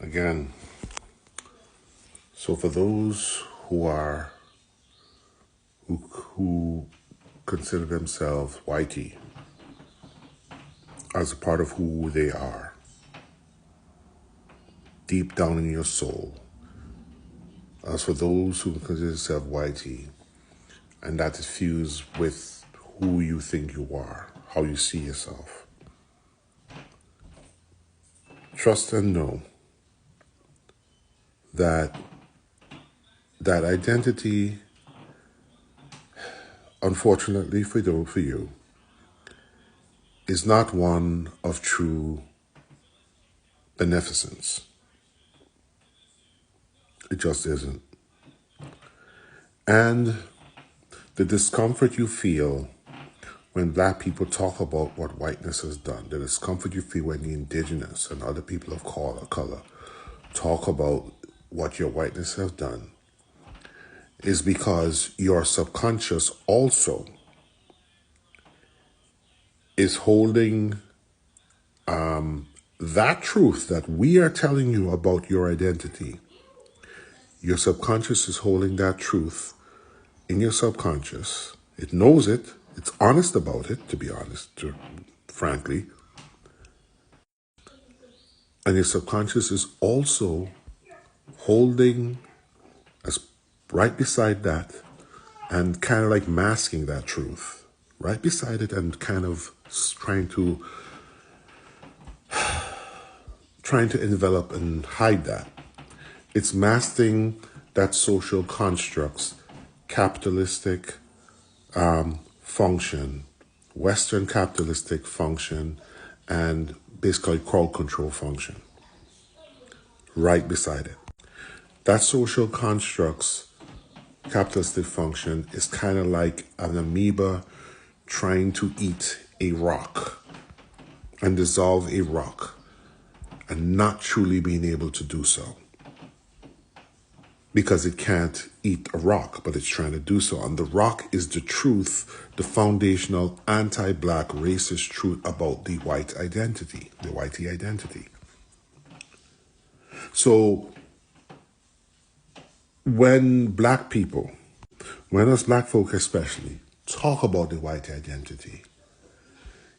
Again, so for those who consider themselves whitey as a part of who they are, deep down in your soul, as for those who consider themselves whitey, and that is fused with who you think you are, how you see yourself, trust and know that identity, unfortunately for you, is not one of true beneficence. It just isn't. And the discomfort you feel when black people talk about what whiteness has done, the discomfort you feel when the indigenous and other people of color talk about what your whiteness has done, is because your subconscious also is holding that truth that we are telling you about your identity. Your subconscious is holding that truth in your subconscious. It knows it. It's honest about it, to be honest, frankly. And your subconscious is also holding as right beside that and kind of like masking that truth right beside it and kind of trying to envelop and hide that. It's masking that social constructs, capitalistic function, Western capitalistic function, and basically crowd control function right beside it. That social constructs, capitalistic function is kind of like an amoeba trying to eat a rock and dissolve a rock and not truly being able to do so because it can't eat a rock, but it's trying to do so. And the rock is the truth, the foundational anti-black racist truth about the white identity, the whitey identity. So when black people, when us black folk especially, talk about the white identity,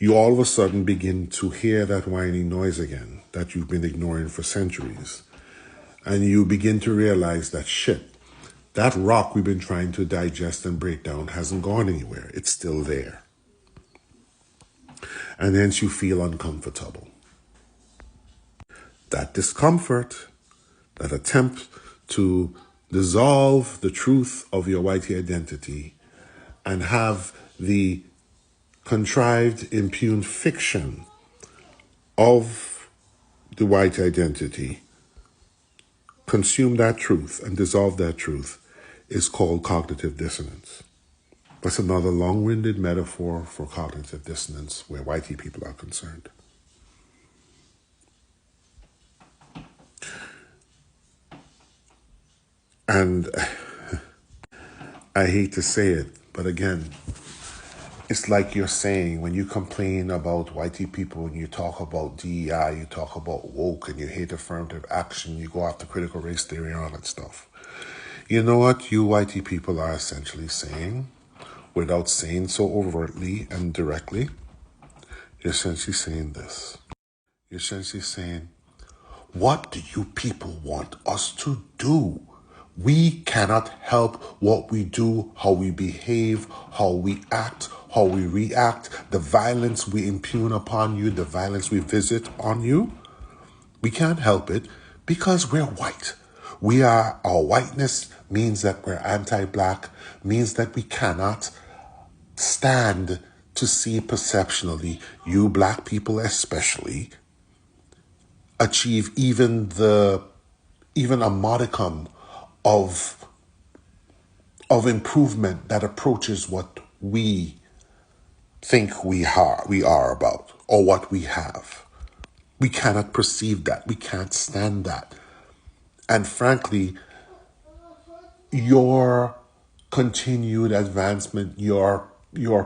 you all of a sudden begin to hear that whining noise again that you've been ignoring for centuries. And you begin to realize that shit, that rock we've been trying to digest and break down hasn't gone anywhere. It's still there. And hence you feel uncomfortable. That discomfort, that attempt to dissolve the truth of your whitey identity and have the contrived, impugned fiction of the white identity consume that truth and dissolve that truth is called cognitive dissonance. That's another long-winded metaphor for cognitive dissonance where whitey people are concerned. And I hate to say it, but again, it's like you're saying when you complain about whitey people and you talk about DEI, you talk about woke and you hate affirmative action, you go after critical race theory and all that stuff. You know what you whitey people are essentially saying, without saying so overtly and directly? You're essentially saying this. You're essentially saying, what do you people want us to do? We cannot help what we do, how we behave, how we act, how we react, the violence we impugn upon you, the violence we visit on you. We can't help it because we're white. Our whiteness means that we're anti-black, means that we cannot stand to see perceptionally, you black people especially, achieve even a modicum of improvement that approaches what we think we are about or what we have. We cannot perceive that. We can't stand that. And frankly, your continued advancement, your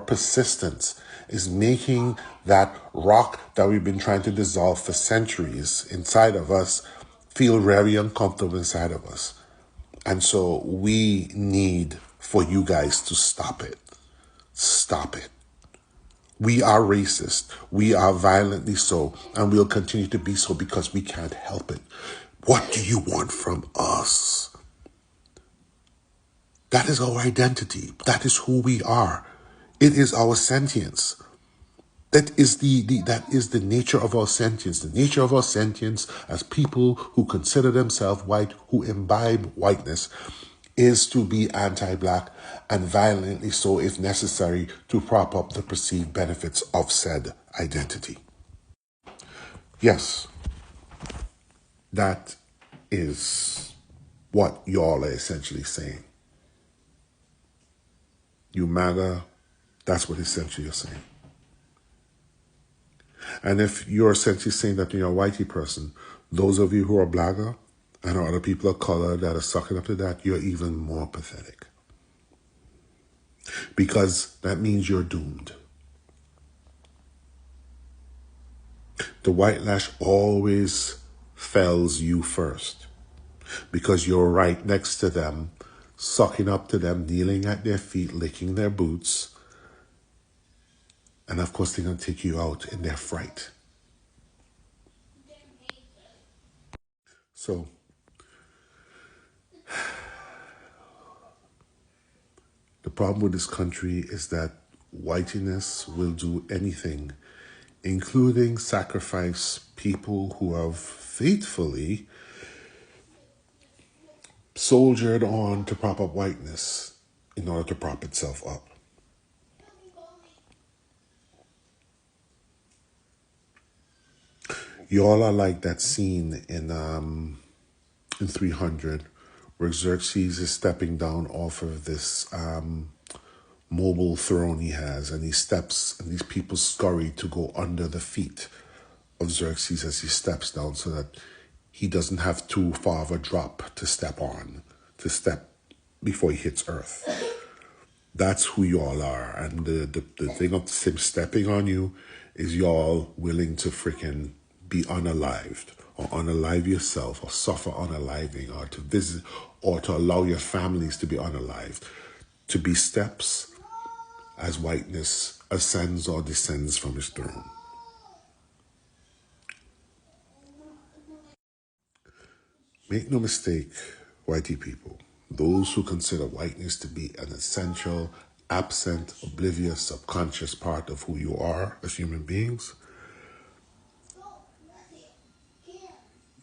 persistence is making that rock that we've been trying to dissolve for centuries inside of us feel very uncomfortable inside of us. And so we need for you guys to stop it. Stop it. We are racist. We are violently so, and we'll continue to be so because we can't help it. What do you want from us? That is our identity. That is who we are. It is our sentience. That is the nature of our sentience. The nature of our sentience as people who consider themselves white, who imbibe whiteness, is to be anti-black and violently so if necessary to prop up the perceived benefits of said identity. Yes, that is what y'all are essentially saying. You MAGA, that's what essentially you're saying. And if you're essentially saying that you're a whitey person, those of you who are blagger and are other people of color that are sucking up to that, you're even more pathetic. Because that means you're doomed. The white lash always fells you first because you're right next to them, sucking up to them, kneeling at their feet, licking their boots. And of course, they're going to take you out in their fright. So, the problem with this country is that whiteness will do anything, including sacrifice people who have faithfully soldiered on to prop up whiteness in order to prop itself up. Y'all are like that scene in 300 where Xerxes is stepping down off of this mobile throne he has, and he steps, and these people scurry to go under the feet of Xerxes as he steps down so that he doesn't have too far of a drop to step before he hits earth. That's who y'all are. And the thing of him stepping on you is y'all willing to freaking be unalived or unalive yourself or suffer unaliving or to visit or to allow your families to be unalived, to be steps as whiteness ascends or descends from his throne. Make no mistake, whitey people, those who consider whiteness to be an essential, absent, oblivious, subconscious part of who you are as human beings,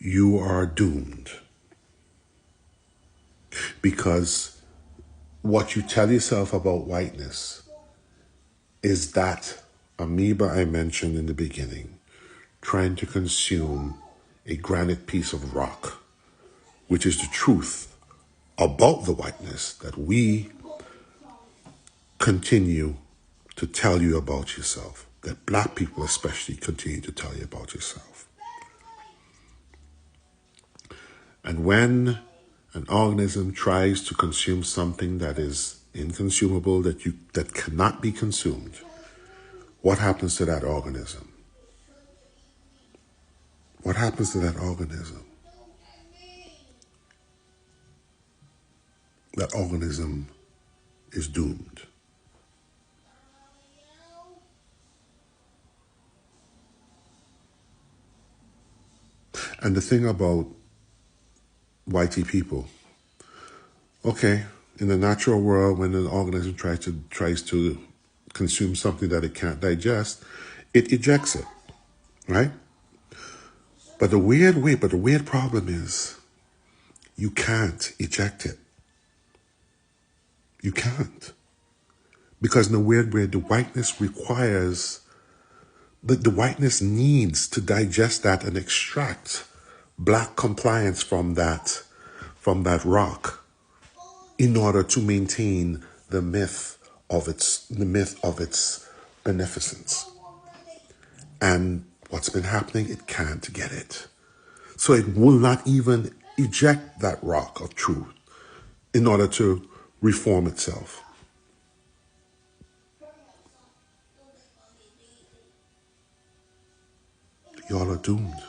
you are doomed. Because what you tell yourself about whiteness is that amoeba I mentioned in the beginning, trying to consume a granite piece of rock, which is the truth about the whiteness that we continue to tell you about yourself, that black people especially continue to tell you about yourself. And when an organism tries to consume something that is inconsumable, that cannot be consumed, what happens to that organism? What happens to that organism? That organism is doomed. And the thing about whitey people, okay, in the natural world, when an organism tries to consume something that it can't digest, it ejects it, right? But the weird problem is you can't eject it. You can't. Because in a weird way, the whiteness requires, the whiteness needs to digest that and extract black compliance from that rock in order to maintain the myth of its beneficence. And what's been happening, it can't get it. So it will not even eject that rock of truth in order to reform itself. Y'all are doomed.